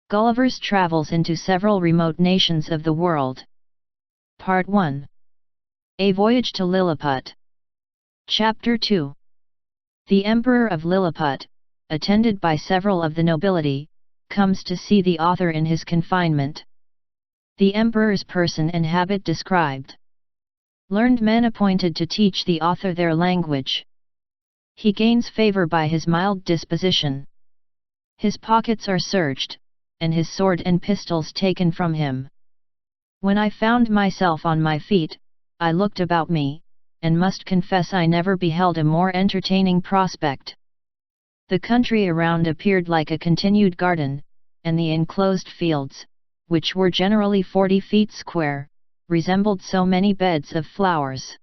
Gulliver's Travels into Several Remote Nations of the World. Part 1. A Voyage to Lilliput. Chapter 2. The Emperor of Lilliput, attended by several of the nobility, comes to see the author in his confinement. The Emperor's person and habit described. Learned men appointed to teach the author their language. He gains favor by his mild disposition. His pockets are searched, and his sword and pistols taken from him. When I found myself on my feet, I looked about me, and must confess I never beheld a more entertaining prospect. The country around appeared like a continued garden, and the enclosed fields, which were generally 40 feet square, resembled so many beds of flowers.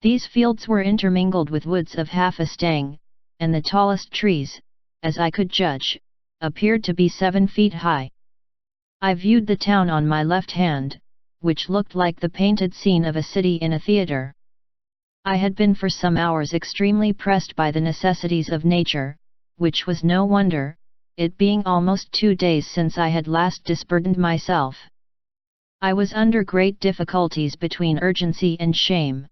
These fields were intermingled with woods of half a stang, and the tallest trees, as I could judge, appeared to be 7 feet high. I viewed the town on my left hand, which looked like the painted scene of a city in a theatre. I had been for some hours extremely pressed by the necessities of nature, which was no wonder, it being almost 2 days since I had last disburdened myself. I was under great difficulties between urgency and shame.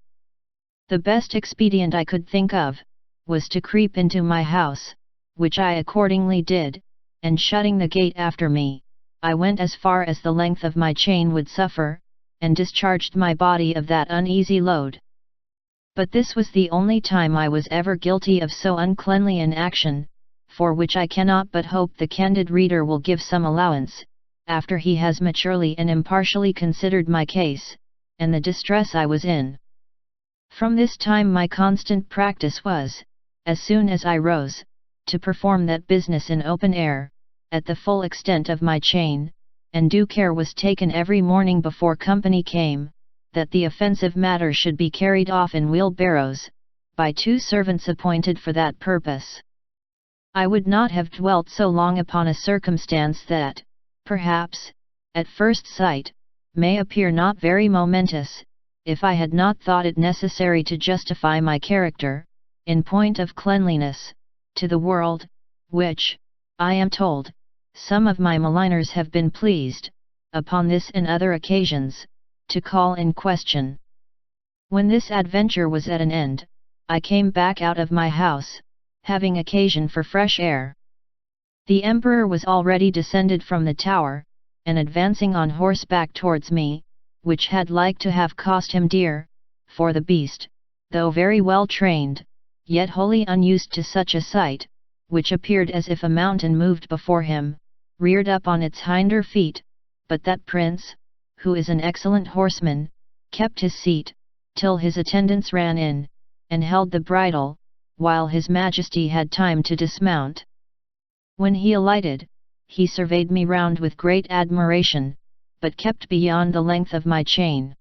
The best expedient I could think of, was to creep into my house, which I accordingly did, and shutting the gate after me, I went as far as the length of my chain would suffer, and discharged my body of that uneasy load. But this was the only time I was ever guilty of so uncleanly an action, for which I cannot but hope the candid reader will give some allowance, after he has maturely and impartially considered my case, and the distress I was in. From this time my constant practice was, as soon as I rose, to perform that business in open air, at the full extent of my chain, and due care was taken every morning before company came, that the offensive matter should be carried off in wheelbarrows, by 2 servants appointed for that purpose. I would not have dwelt so long upon a circumstance that, perhaps, at first sight, may appear not very momentous, if I had not thought it necessary to justify my character, in point of cleanliness, to the world, which, I am told, some of my maligners have been pleased, upon this and other occasions, to call in question. When this adventure was at an end, I came back out of my house, having occasion for fresh air. The Emperor was already descended from the tower, and advancing on horseback towards me, which had like to have cost him dear, for the beast, though very well trained, yet wholly unused to such a sight, which appeared as if a mountain moved before him, reared up on its hinder feet, but that prince, who is an excellent horseman, kept his seat, till his attendants ran in, and held the bridle, while his majesty had time to dismount. When he alighted, he surveyed me round with great admiration, but kept beyond the length of my chain.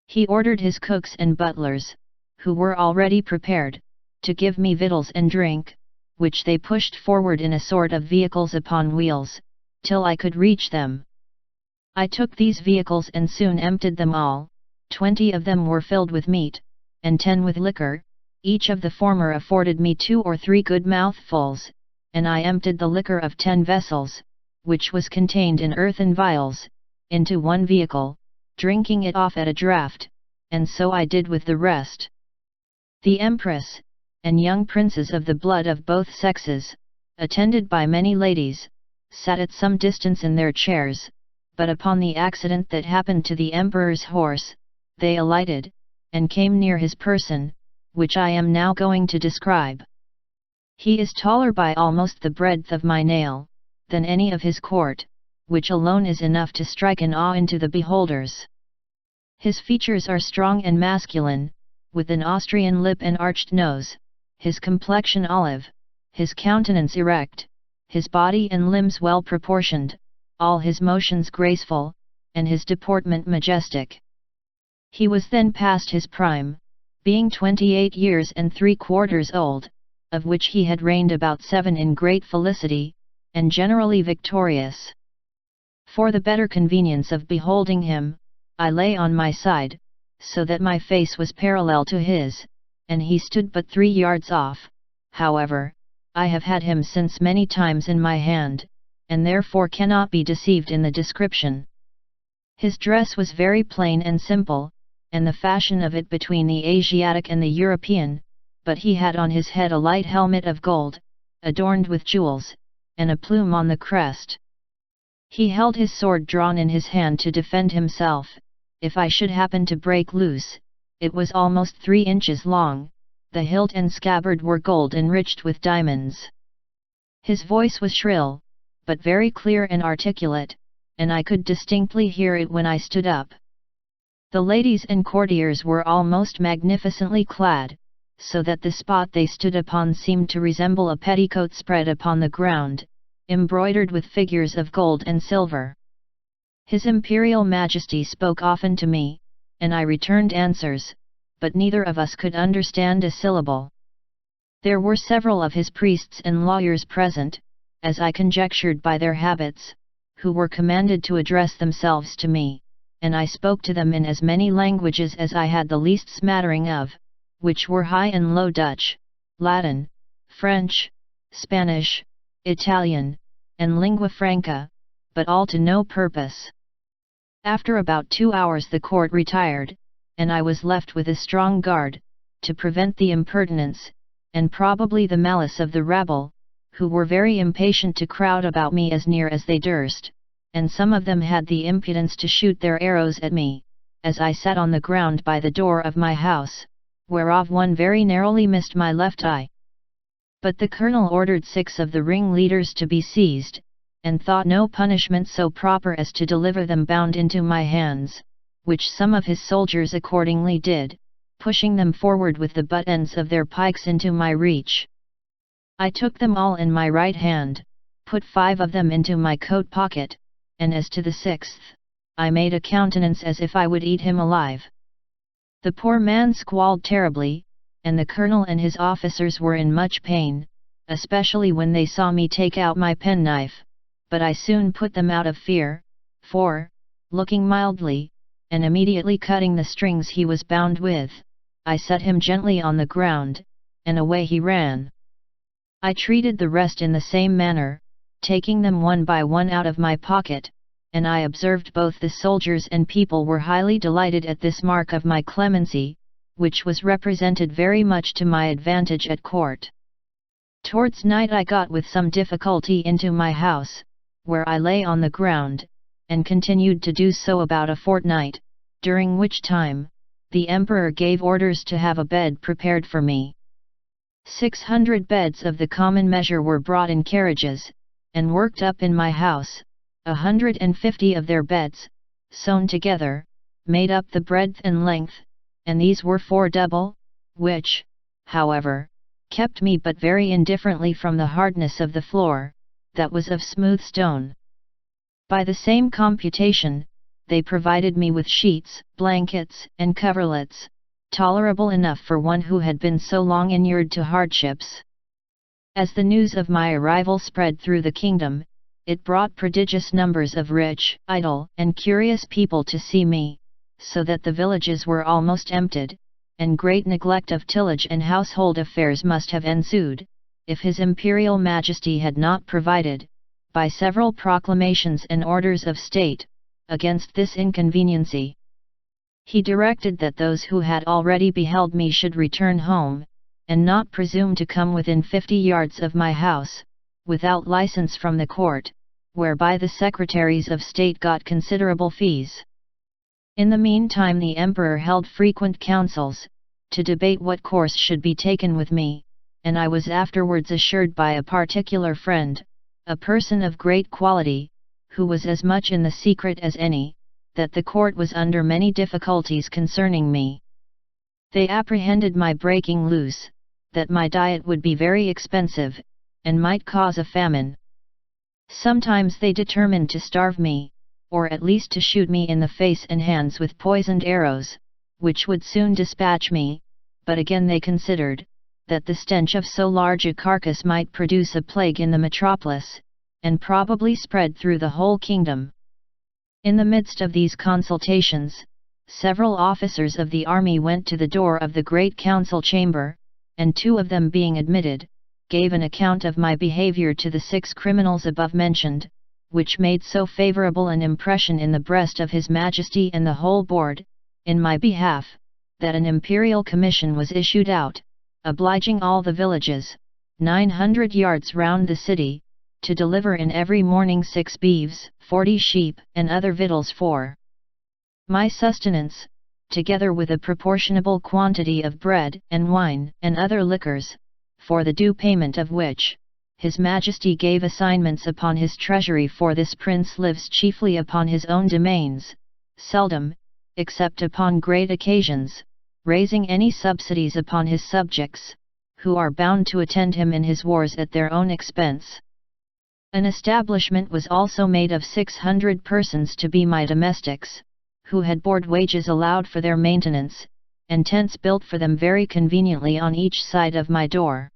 He ordered his cooks and butlers, who were already prepared, to give me victuals and drink, which they pushed forward in a sort of vehicles upon wheels, till I could reach them. I took these vehicles and soon emptied them all. 20 of them were filled with meat, and 10 with liquor, each of the former afforded me 2 or 3 good mouthfuls, and I emptied the liquor of 10 vessels, which was contained in earthen vials, into one vehicle, drinking it off at a draught, and so I did with the rest. The Empress, and young princes of the blood of both sexes, attended by many ladies, sat at some distance in their chairs, but upon the accident that happened to the Emperor's horse, they alighted, and came near his person, which I am now going to describe. He is taller by almost the breadth of my nail, than any of his court, which alone is enough to strike an awe into the beholders. His features are strong and masculine, with an Austrian lip and arched nose, his complexion olive, his countenance erect, his body and limbs well proportioned, all his motions graceful, and his deportment majestic. He was then past his prime, being 28 years and 3/4 old, of which he had reigned about 7 in great felicity, and generally victorious. For the better convenience of beholding him, I lay on my side, so that my face was parallel to his, and he stood but 3 yards off. However, I have had him since many times in my hand, and therefore cannot be deceived in the description. His dress was very plain and simple, and the fashion of it between the Asiatic and the European, but he had on his head a light helmet of gold, adorned with jewels, and a plume on the crest. He held his sword drawn in his hand to defend himself, if I should happen to break loose. It was almost 3 inches long, the hilt and scabbard were gold enriched with diamonds. His voice was shrill, but very clear and articulate, and I could distinctly hear it when I stood up. The ladies and courtiers were all most magnificently clad, so that the spot they stood upon seemed to resemble a petticoat spread upon the ground, embroidered with figures of gold and silver. His Imperial Majesty spoke often to me, and I returned answers, but neither of us could understand a syllable. There were several of his priests and lawyers present, as I conjectured by their habits, who were commanded to address themselves to me, and I spoke to them in as many languages as I had the least smattering of, which were High and Low Dutch, Latin, French, Spanish, Italian, and lingua franca, but all to no purpose. After about 2 hours the court retired, and I was left with a strong guard, to prevent the impertinence, and probably the malice of the rabble, who were very impatient to crowd about me as near as they durst, and some of them had the impudence to shoot their arrows at me, as I sat on the ground by the door of my house, whereof one very narrowly missed my left eye. But the colonel ordered 6 of the ringleaders to be seized, and thought no punishment so proper as to deliver them bound into my hands, which some of his soldiers accordingly did, pushing them forward with the butt ends of their pikes into my reach. I took them all in my right hand, put 5 of them into my coat pocket, and as to the 6th, I made a countenance as if I would eat him alive. The poor man squalled terribly, and the colonel and his officers were in much pain, especially when they saw me take out my penknife, but I soon put them out of fear, for, looking mildly, and immediately cutting the strings he was bound with, I set him gently on the ground, and away he ran. I treated the rest in the same manner, taking them one by one out of my pocket, and I observed both the soldiers and people were highly delighted at this mark of my clemency, which was represented very much to my advantage at court. Towards night I got with some difficulty into my house, where I lay on the ground, and continued to do so about a fortnight, during which time, the emperor gave orders to have a bed prepared for me. 600 beds of the common measure were brought in carriages, and worked up in my house. 150 of their beds, sewn together, made up the breadth and length, and these were 4 double, which, however, kept me but very indifferently from the hardness of the floor, that was of smooth stone. By the same computation, they provided me with sheets, blankets, and coverlets, tolerable enough for one who had been so long inured to hardships. As the news of my arrival spread through the kingdom, it brought prodigious numbers of rich, idle, and curious people to see me, so that the villages were almost emptied, and great neglect of tillage and household affairs must have ensued, if His Imperial Majesty had not provided, by several proclamations and orders of state, against this inconveniency. He directed that those who had already beheld me should return home, and not presume to come within 50 yards of my house, without license from the court, whereby the secretaries of state got considerable fees. In the meantime the emperor held frequent councils, to debate what course should be taken with me, and I was afterwards assured by a particular friend, a person of great quality, who was as much in the secret as any, that the court was under many difficulties concerning me. They apprehended my breaking loose, that my diet would be very expensive, and might cause a famine. Sometimes they determined to starve me, or at least to shoot me in the face and hands with poisoned arrows, which would soon dispatch me, but again they considered, that the stench of so large a carcass might produce a plague in the metropolis, and probably spread through the whole kingdom. In the midst of these consultations, several officers of the army went to the door of the great council chamber, and 2 of them being admitted, gave an account of my behavior to the 6 criminals above mentioned, which made so favorable an impression in the breast of His Majesty and the whole board, in my behalf, that an imperial commission was issued out, obliging all the villages, 900 yards round the city, to deliver in every morning 6 beeves, 40 sheep, and other victuals for my sustenance, together with a proportionable quantity of bread and wine and other liquors, for the due payment of which, His Majesty gave assignments upon his treasury. For this prince lives chiefly upon his own domains, seldom, except upon great occasions, raising any subsidies upon his subjects, who are bound to attend him in his wars at their own expense. An establishment was also made of 600 persons to be my domestics, who had board wages allowed for their maintenance, and tents built for them very conveniently on each side of my door.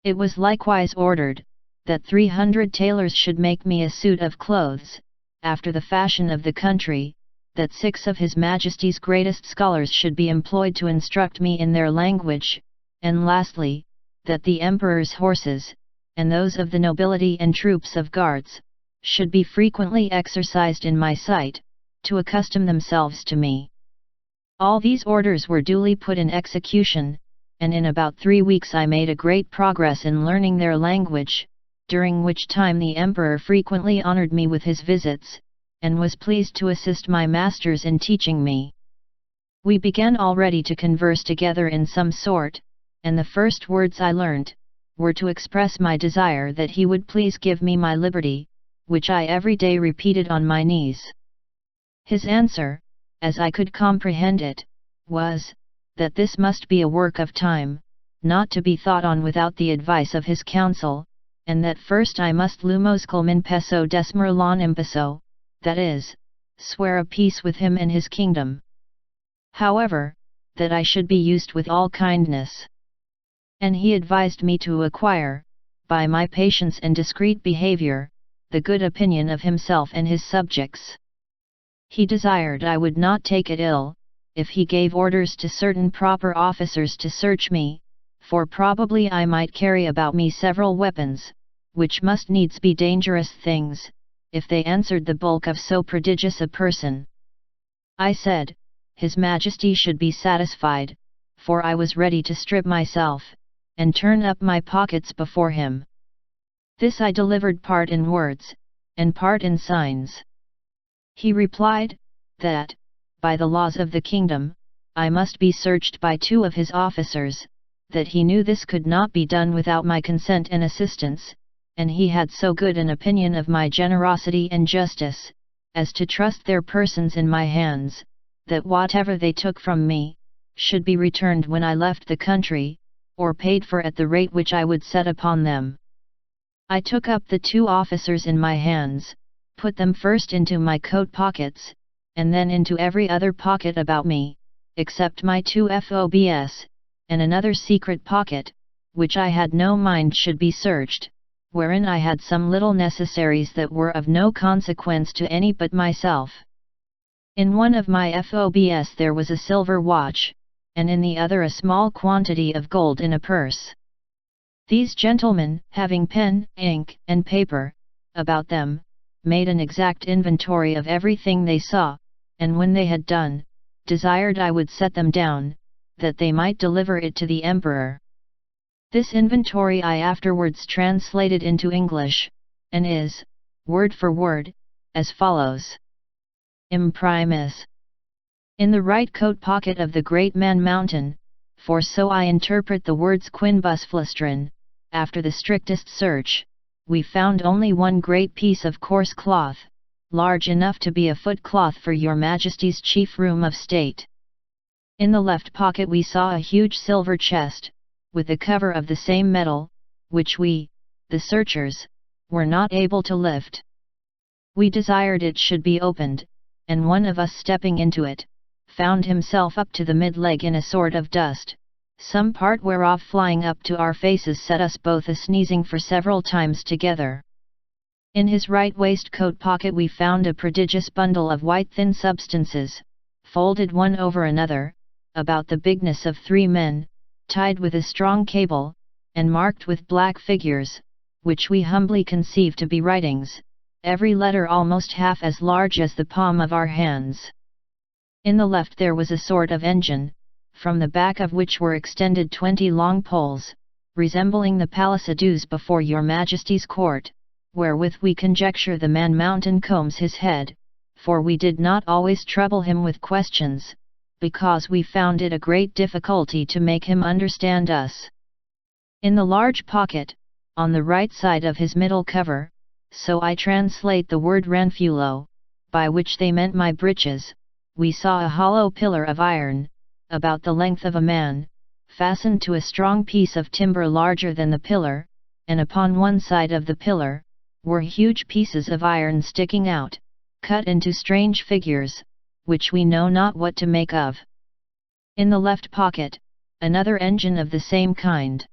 It was likewise ordered, that 300 tailors should make me a suit of clothes, after the fashion of the country, that 6 of His Majesty's greatest scholars should be employed to instruct me in their language, and lastly, that the Emperor's horses, and those of the nobility and troops of guards, should be frequently exercised in my sight, to accustom themselves to me. All these orders were duly put in execution, and in about 3 weeks I made a great progress in learning their language, during which time the Emperor frequently honored me with his visits, and was pleased to assist my masters in teaching me. We began already to converse together in some sort, and the first words I learnt, were to express my desire that he would please give me my liberty, which I every day repeated on my knees. His answer, as I could comprehend it, was, that this must be a work of time, not to be thought on without the advice of his council, and that first I must lumos culmin peso desmerlon impeso, that is, swear a peace with him and his kingdom. However, that I should be used with all kindness. And he advised me to acquire, by my patience and discreet behavior, the good opinion of himself and his subjects. He desired I would not take it ill, if he gave orders to certain proper officers to search me, for probably I might carry about me several weapons, which must needs be dangerous things, if they answered the bulk of so prodigious a person. I said, His Majesty should be satisfied, for I was ready to strip myself, and turn up my pockets before him. This I delivered part in words, and part in signs. He replied, that, by the laws of the kingdom, I must be searched by 2 of his officers, that he knew this could not be done without my consent and assistance, and he had so good an opinion of my generosity and justice, as to trust their persons in my hands, that whatever they took from me, should be returned when I left the country, or paid for at the rate which I would set upon them. I took up the 2 officers in my hands, put them first into my coat pockets, and then into every other pocket about me, except my 2 FOBs, and another secret pocket, which I had no mind should be searched, wherein I had some little necessaries that were of no consequence to any but myself. In one of my FOBs there was a silver watch, and in the other a small quantity of gold in a purse. These gentlemen, having pen, ink, and paper about them, made an exact inventory of everything they saw, and when they had done, desired I would set them down, that they might deliver it to the Emperor. This inventory I afterwards translated into English, and is, word for word, as follows. Imprimis. In the right coat pocket of the great man Mountain, for so I interpret the words quinbus flustrin, after the strictest search, we found only one great piece of coarse cloth, large enough to be a foot cloth for your Majesty's chief room of state. In the left pocket we saw a huge silver chest, with a cover of the same metal, which we, the searchers, were not able to lift. We desired it should be opened, and one of us stepping into it, found himself up to the mid-leg in a sort of dust, some part whereof flying up to our faces set us both a-sneezing for several times together. In his right waistcoat pocket we found a prodigious bundle of white thin substances, folded one over another, about the bigness of 3 men, tied with a strong cable, and marked with black figures, which we humbly conceive to be writings, every letter almost half as large as the palm of our hands. In the left there was a sort of engine, from the back of which were extended 20 long poles, resembling the palisades before your Majesty's court, wherewith we conjecture the man-mountain combs his head, for we did not always trouble him with questions, because we found it a great difficulty to make him understand us. In the large pocket, on the right side of his middle cover, so I translate the word ranfulo, by which they meant my breeches, we saw a hollow pillar of iron, about the length of a man, fastened to a strong piece of timber larger than the pillar, and upon one side of the pillar, were huge pieces of iron sticking out, cut into strange figures, which we know not what to make of. In the left pocket, another engine of the same kind.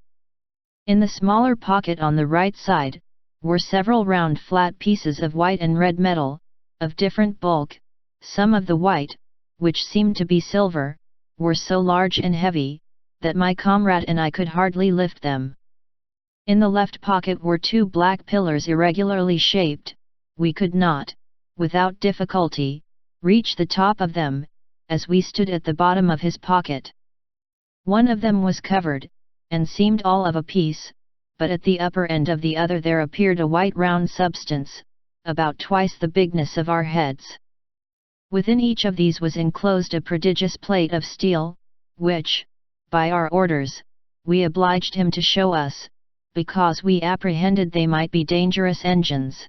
In the smaller pocket on the right side, were several round flat pieces of white and red metal, of different bulk. Some of the white, which seemed to be silver, were so large and heavy, that my comrade and I could hardly lift them. In the left pocket were 2 black pillars irregularly shaped. We could not, without difficulty, reach the top of them, as we stood at the bottom of his pocket. One of them was covered, and seemed all of a piece, but at the upper end of the other there appeared a white round substance, about twice the bigness of our heads. Within each of these was enclosed a prodigious plate of steel, which, by our orders, we obliged him to show us, because we apprehended they might be dangerous engines.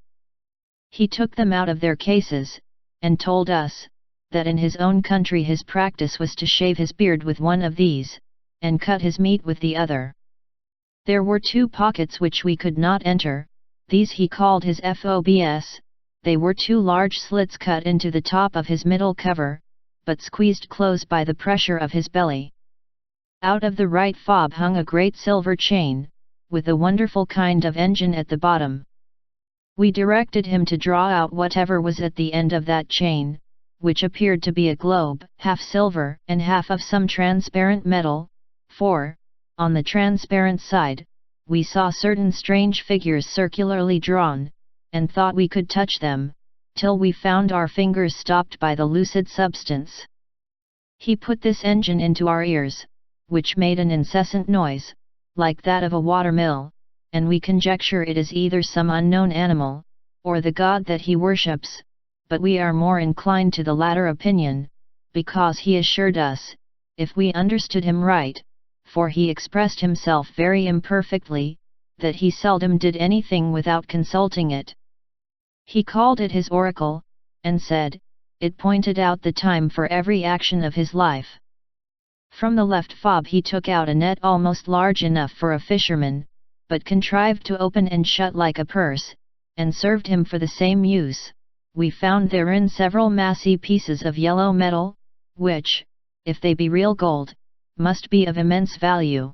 He took them out of their cases, and told us, that in his own country his practice was to shave his beard with one of these, and cut his meat with the other. There were 2 pockets which we could not enter, these he called his FOBs, they were 2 large slits cut into the top of his middle cover, but squeezed close by the pressure of his belly. Out of the right fob hung a great silver chain, with a wonderful kind of engine at the bottom. We directed him to draw out whatever was at the end of that chain, which appeared to be a globe, half silver and half of some transparent metal, for, on the transparent side, we saw certain strange figures circularly drawn, and thought we could touch them, till we found our fingers stopped by the lucid substance. He put this engine into our ears, which made an incessant noise, like that of a water-mill, and we conjecture it is either some unknown animal, or the god that he worships, but we are more inclined to the latter opinion, because he assured us, if we understood him right, for he expressed himself very imperfectly, that he seldom did anything without consulting it. He called it his oracle, and said, it pointed out the time for every action of his life. From the left fob he took out a net almost large enough for a fisherman, but contrived to open and shut like a purse, and served him for the same use. We found therein several massy pieces of yellow metal, which, if they be real gold, must be of immense value.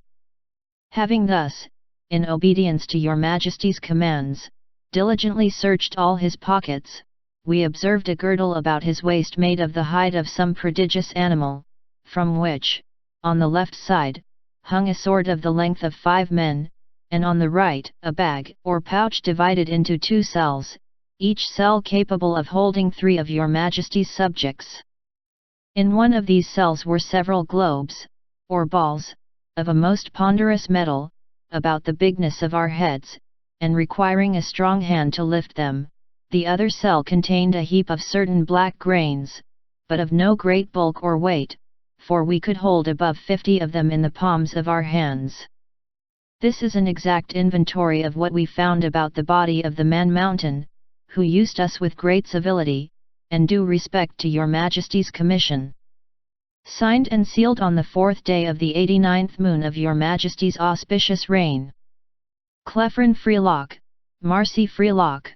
Having thus, in obedience to your Majesty's commands, diligently searched all his pockets, we observed a girdle about his waist made of the hide of some prodigious animal, from which, on the left side, hung a sword of the length of 5 men, and on the right a bag or pouch divided into 2 cells, each cell capable of holding 3 of your Majesty's subjects. In one of these cells were several globes, or balls, of a most ponderous metal, about the bigness of our heads, and requiring a strong hand to lift them. The other cell contained a heap of certain black grains, but of no great bulk or weight, for we could hold above 50 of them in the palms of our hands. This is an exact inventory of what we found about the body of the man-mountain, who used us with great civility, and due respect to your Majesty's commission. Signed and sealed on the 4th day of the 89th moon of your Majesty's auspicious reign. Clefrin Freelock, Marcy Freelock.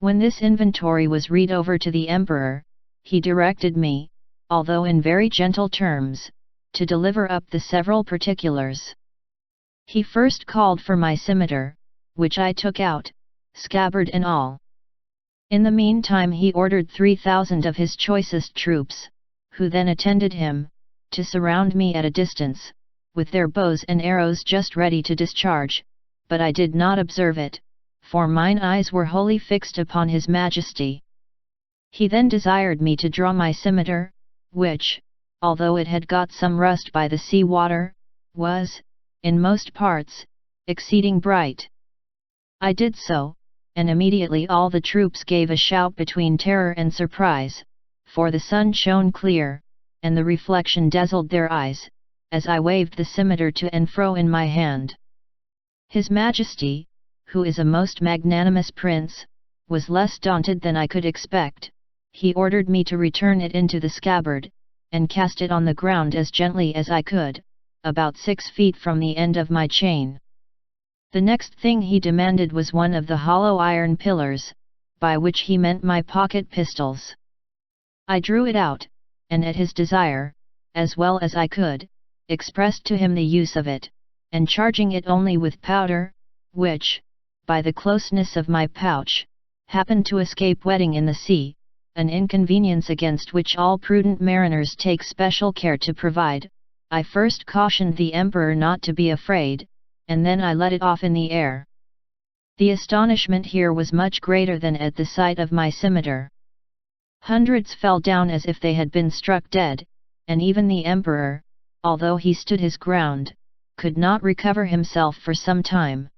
When this inventory was read over to the Emperor, he directed me, although in very gentle terms, to deliver up the several particulars. He first called for my scimitar, which I took out, scabbard and all. In the meantime he ordered 3,000 of his choicest troops, who then attended him, to surround me at a distance, with their bows and arrows just ready to discharge, but I did not observe it, for mine eyes were wholly fixed upon his majesty. He then desired me to draw my scimitar, which, although it had got some rust by the sea water, was, in most parts, exceeding bright. I did so, and immediately all the troops gave a shout between terror and surprise, for the sun shone clear, and the reflection dazzled their eyes, as I waved the scimitar to and fro in my hand. His Majesty, who is a most magnanimous prince, was less daunted than I could expect. He ordered me to return it into the scabbard, and cast it on the ground as gently as I could, about 6 feet from the end of my chain. The next thing he demanded was one of the hollow iron pillars, by which he meant my pocket pistols. I drew it out, and at his desire, as well as I could, expressed to him the use of it, and charging it only with powder, which, by the closeness of my pouch, happened to escape wetting in the sea, an inconvenience against which all prudent mariners take special care to provide, I first cautioned the emperor not to be afraid, and then I let it off in the air. The astonishment here was much greater than at the sight of my scimitar. Hundreds fell down as if they had been struck dead, and even the emperor, although he stood his ground, could not recover himself for some time.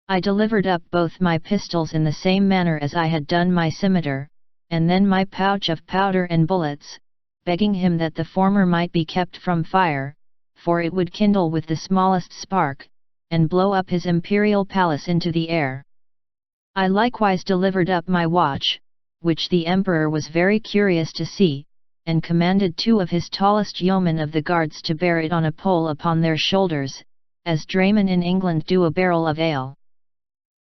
I delivered up both my pistols in the same manner as I had done my scimitar, and then my pouch of powder and bullets, begging him that the former might be kept from fire, for it would kindle with the smallest spark, and blow up his imperial palace into the air. I likewise delivered up my watch, which the emperor was very curious to see, and commanded 2 of his tallest yeomen of the guards to bear it on a pole upon their shoulders, as draymen in England do a barrel of ale.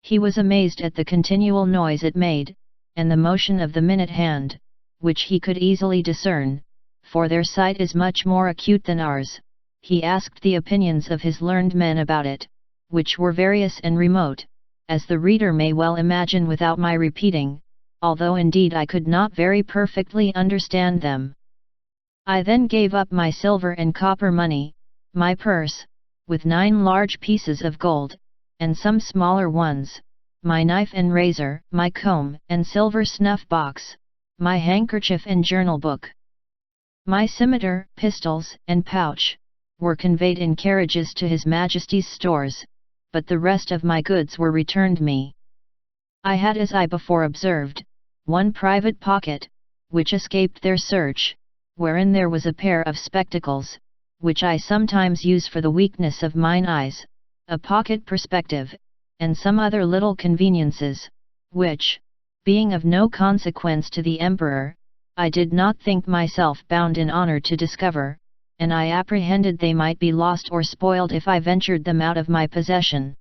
He was amazed at the continual noise it made, and the motion of the minute hand, which he could easily discern, for their sight is much more acute than ours. He asked the opinions of his learned men about it, which were various and remote, as the reader may well imagine without my repeating, although indeed I could not very perfectly understand them. I then gave up my silver and copper money, my purse, with 9 large pieces of gold, and some smaller ones, my knife and razor, my comb and silver snuff box, my handkerchief and journal book. My scimitar, pistols, and pouch, were conveyed in carriages to His Majesty's stores, but the rest of my goods were returned me. I had, as I before observed, 1 private pocket, which escaped their search, wherein there was a pair of spectacles, which I sometimes use for the weakness of mine eyes, a pocket perspective, and some other little conveniences, which, being of no consequence to the emperor, I did not think myself bound in honor to discover, and I apprehended they might be lost or spoiled if I ventured them out of my possession.